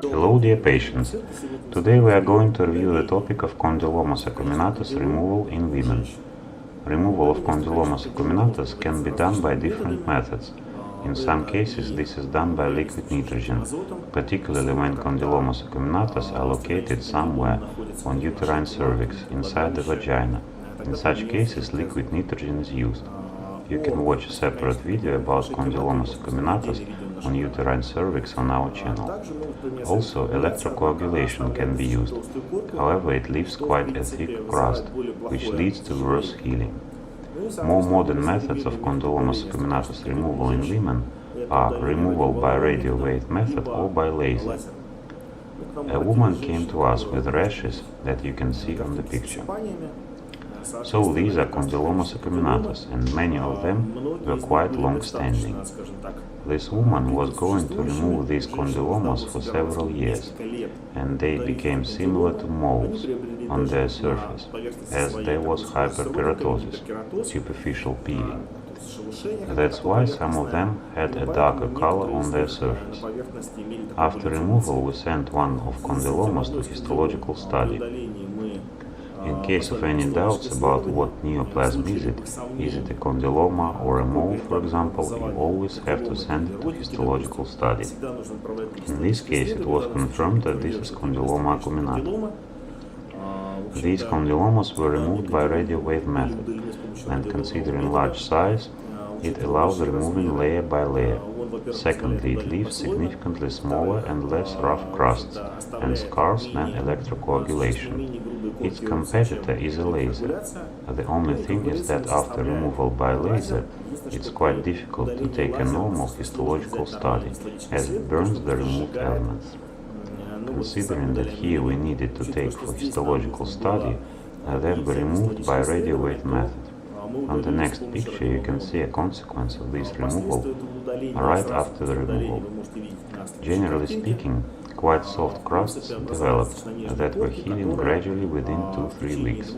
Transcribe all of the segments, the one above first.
Hello dear patients, today we are going to review the topic of Condylomas acuminatas removal in women. Removal of Condylomas acuminatas can be done by different methods. In some cases this is done by liquid nitrogen, particularly when Condylomas acuminatas are located somewhere on uterine cervix, inside the vagina. In such cases liquid nitrogen is used. You can watch a separate video about Condylomas acuminatas on uterine cervix on our channel. Also, electrocoagulation can be used, however it leaves quite a thick crust, which leads to worse healing. More modern methods of Condylomas acuminatas removal in women are removal by radiowave method or by laser. A woman came to us with rashes that you can see on the picture. So these are Condylomas acuminatas, and many of them were quite long-standing. This woman was going to remove these condylomas for several years, and they became similar to moles on their surface, as there was hyperkeratosis, superficial peeling. That's why some of them had a darker color on their surface. After removal we sent one of condylomas to histological study. In case of any doubts about what neoplasm is it a condyloma or a mole, for example, you always have to send it to histological study. In this case it was confirmed that this is Condyloma acuminata. These condylomas were removed by radiowave method, and considering large size, it allows removing layer by layer. Secondly, it leaves significantly smaller and less rough crusts and scars than electrocoagulation. Its competitor is a laser. The only thing is that after removal by laser, it's quite difficult to take a normal histological study, as it burns the removed elements. Considering that here we needed to take for histological study, they were removed by radiowave method. On the next picture you can see a consequence of this removal right after the removal. Generally speaking, quite soft crusts developed that were healing gradually within 2-3 weeks.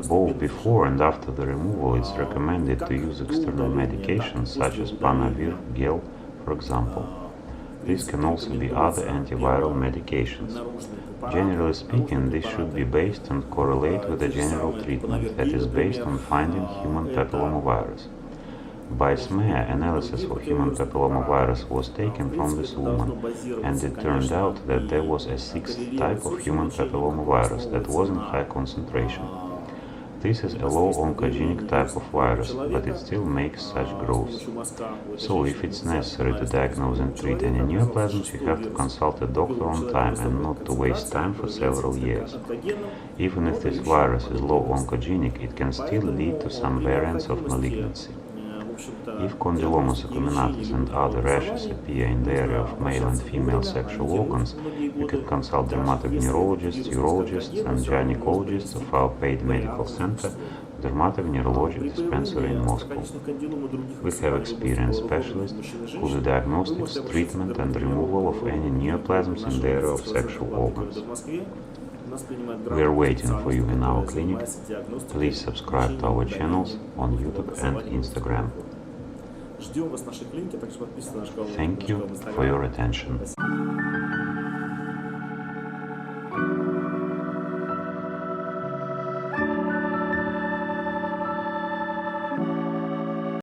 Both before and after the removal it's recommended to use external medications such as Panavir gel, for example. This can also be other antiviral medications. Generally speaking, this should be based and correlate with a general treatment that is based on finding human papillomavirus. By smear, analysis for human papillomavirus was taken from this woman, and it turned out that there was a sixth type of human papillomavirus that was in high concentration. This is a low oncogenic type of virus, but it still makes such growth. So if it's necessary to diagnose and treat any neoplasms, you have to consult a doctor on time and not to waste time for several years. Even if this virus is low oncogenic, it can still lead to some variants of malignancy. If Condylomas acuminatas and other rashes appear in the area of male and female sexual organs, you can consult dermatic neurologists, urologists and gynecologists of our paid medical center, Dermatic Neurology Dispensary in Moscow. We have experienced specialists who do diagnostics, treatment and removal of any neoplasms in the area of sexual organs. We are waiting for you in our clinic. Please subscribe to our channels on YouTube and Instagram. Thank you for your attention.